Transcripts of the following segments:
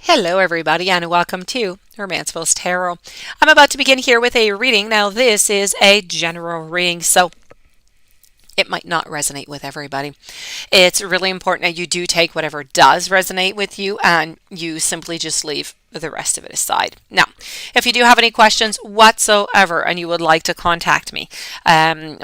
Hello, everybody, and welcome to Romanceville's Tarot. I'm about to begin here with a reading. Now, this is a general reading, so it might not resonate with everybody. It's really important that you do take whatever does resonate with you and you simply just leave the rest of it aside. Now, if you do have any questions whatsoever and you would like to contact me,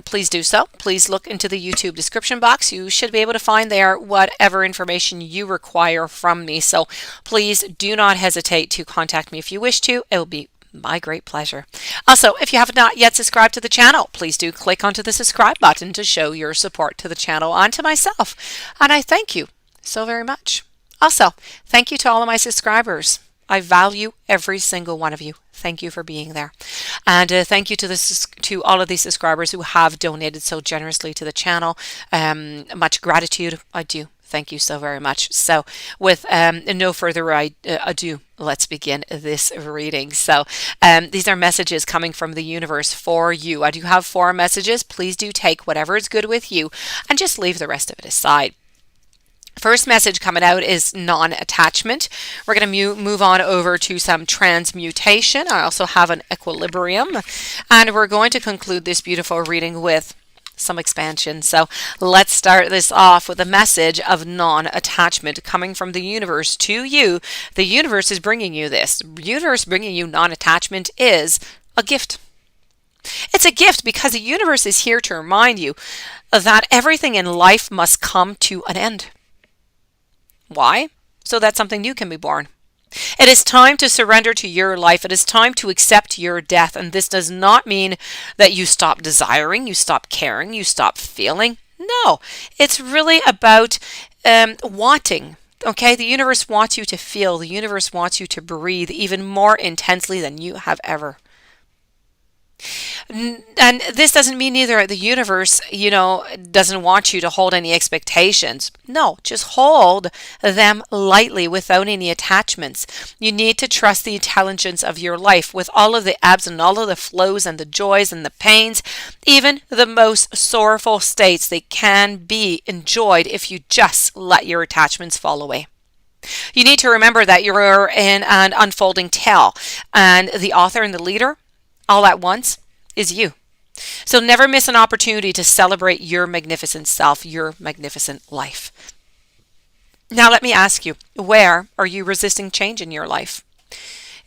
please do so. Please look into the YouTube description box. You should be able to find there whatever information you require from me. So please do not hesitate to contact me if you wish to. It will be my great pleasure. Also, if you have not yet subscribed to the channel, please do click onto the subscribe button to show your support to the channel and to myself. And I thank you so very much. Also, thank you to all of my subscribers. I value every single one of you. Thank you for being there. And thank you to all of these subscribers who have donated so generously to the channel. Much gratitude. I do. Thank you so very much. So with no further ado, let's begin this reading. So these are messages coming from the universe for you. I do have 4 messages. Please do take whatever is good with you and just leave the rest of it aside. First message coming out is non-attachment. We're going to move on over to some transmutation. I also have an equilibrium. And we're going to conclude this beautiful reading with some expansion. So let's start this off with a message of non-attachment coming from the universe to you. The universe is bringing you this. The universe bringing you non-attachment is a gift. It's a gift because the universe is here to remind you that everything in life must come to an end. Why? So that something new can be born. It is time to surrender to your life. It is time to accept your death. And this does not mean that you stop desiring, you stop caring, you stop feeling. No, it's really about wanting. Okay, the universe wants you to feel. The universe wants you to breathe even more intensely than you have ever. And this doesn't mean either the universe, doesn't want you to hold any expectations. No, just hold them lightly without any attachments. You need to trust the intelligence of your life with all of the ebbs and all of the flows and the joys and the pains, even the most sorrowful states. They can be enjoyed if you just let your attachments fall away. You need to remember that you're in an unfolding tale, and the author and the leader all at once is you. So never miss an opportunity to celebrate your magnificent self, your magnificent life. Now let me ask you, where are you resisting change in your life?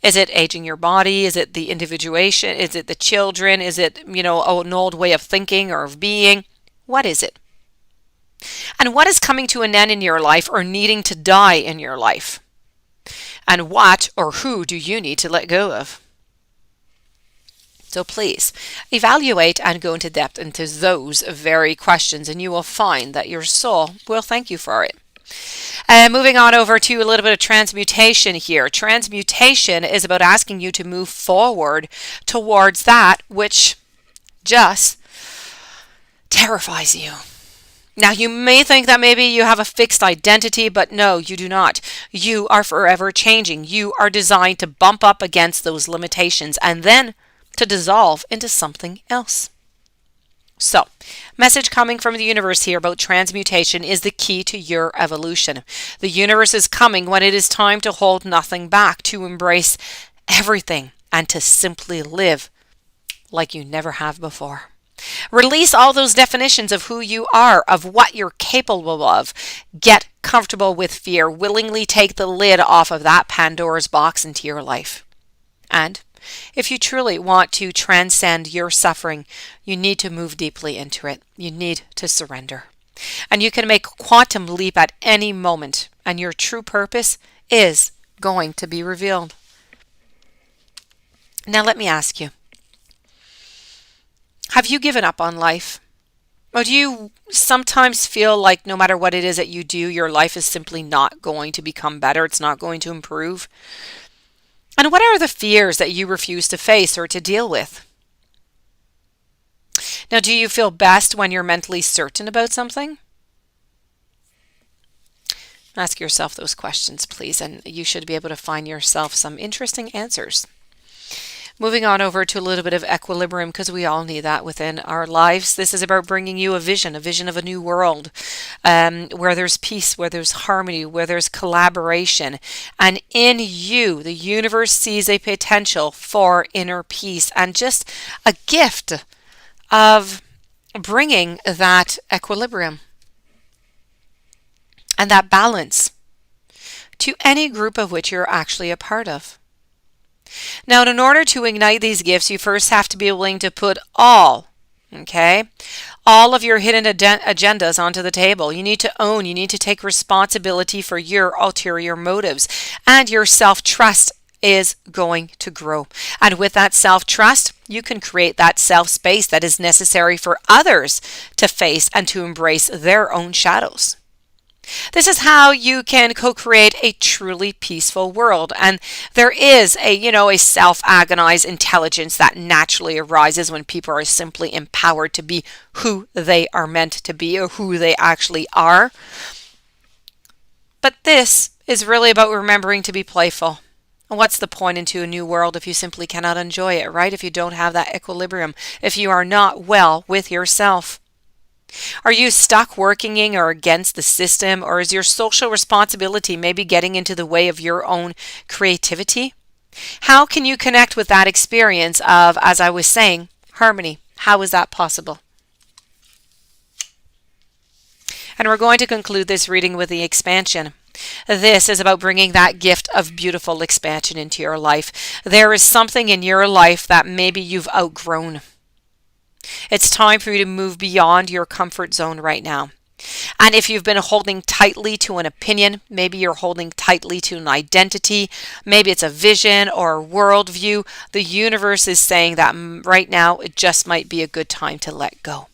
Is it aging your body? Is it the individuation? Is it the children? Is it, an old way of thinking or of being? What is it? And what is coming to an end in your life or needing to die in your life? And what or who do you need to let go of? So please evaluate and go into depth into those very questions, and you will find that your soul will thank you for it. Moving on over to a little bit of transmutation here. Transmutation is about asking you to move forward towards that which just terrifies you. Now, you may think that maybe you have a fixed identity, but no, you do not. You are forever changing. You are designed to bump up against those limitations and then to dissolve into something else. So, message coming from the universe here about transmutation is the key to your evolution. The universe is coming when it is time to hold nothing back, to embrace everything, and to simply live like you never have before. Release all those definitions of who you are, of what you're capable of. Get comfortable with fear. Willingly take the lid off of that Pandora's box into your life. And if you truly want to transcend your suffering, you need to move deeply into it. You need to surrender. And you can make a quantum leap at any moment, and your true purpose is going to be revealed. Now let me ask you, have you given up on life? Or do you sometimes feel like no matter what it is that you do, your life is simply not going to become better? It's not going to improve? And what are the fears that you refuse to face or to deal with? Now, do you feel best when you're mentally certain about something? Ask yourself those questions, please, and you should be able to find yourself some interesting answers. Moving on over to a little bit of equilibrium, because we all need that within our lives. This is about bringing you a vision of a new world, where there's peace, where there's harmony, where there's collaboration. And in you, the universe sees a potential for inner peace and just a gift of bringing that equilibrium and that balance to any group of which you're actually a part of. Now, in order to ignite these gifts, you first have to be willing to put all of your hidden agendas onto the table. You need to own, you need to take responsibility for your ulterior motives, and your self-trust is going to grow. And with that self-trust, you can create that self-space that is necessary for others to face and to embrace their own shadows. This is how you can co-create a truly peaceful world. And there is a self-agonized intelligence that naturally arises when people are simply empowered to be who they are meant to be, or who they actually are. But this is really about remembering to be playful. And what's the point into a new world if you simply cannot enjoy it, right? If you don't have that equilibrium, if you are not well with yourself. Are you stuck working or against the system, or is your social responsibility maybe getting into the way of your own creativity? How can you connect with that experience of, as I was saying, harmony? How is that possible? And we're going to conclude this reading with the expansion. This is about bringing that gift of beautiful expansion into your life. There is something in your life that maybe you've outgrown. It's time for you to move beyond your comfort zone right now. And if you've been holding tightly to an opinion, maybe you're holding tightly to an identity, maybe it's a vision or a worldview, the universe is saying that right now it just might be a good time to let go.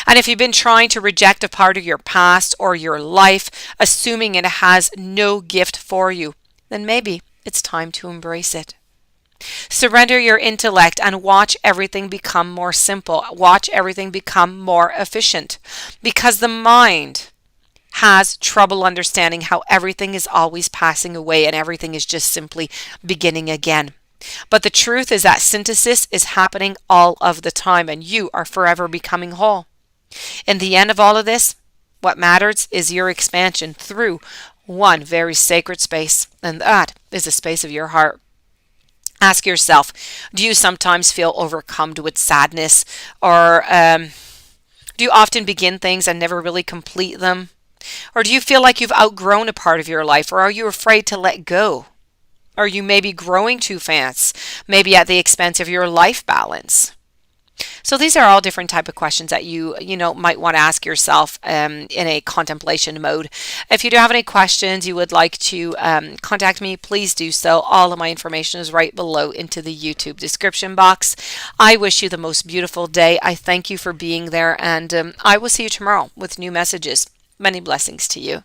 And if you've been trying to reject a part of your past or your life, assuming it has no gift for you, then maybe it's time to embrace it. Surrender your intellect and watch everything become more simple. Watch everything become more efficient, because the mind has trouble understanding how everything is always passing away and everything is just simply beginning again. But the truth is that synthesis is happening all of the time, and you are forever becoming whole. In the end of all of this, what matters is your expansion through one very sacred space, and that is the space of your heart. Ask yourself, do you sometimes feel overcome with sadness? Or do you often begin things and never really complete them? Or do you feel like you've outgrown a part of your life? Or are you afraid to let go? Are you maybe growing too fast, maybe at the expense of your life balance? So these are all different type of questions that you might want to ask yourself in a contemplation mode. If you do have any questions you would like to contact me, please do so. All of my information is right below into the YouTube description box. I wish you the most beautiful day. I thank you for being there, and I will see you tomorrow with new messages. Many blessings to you.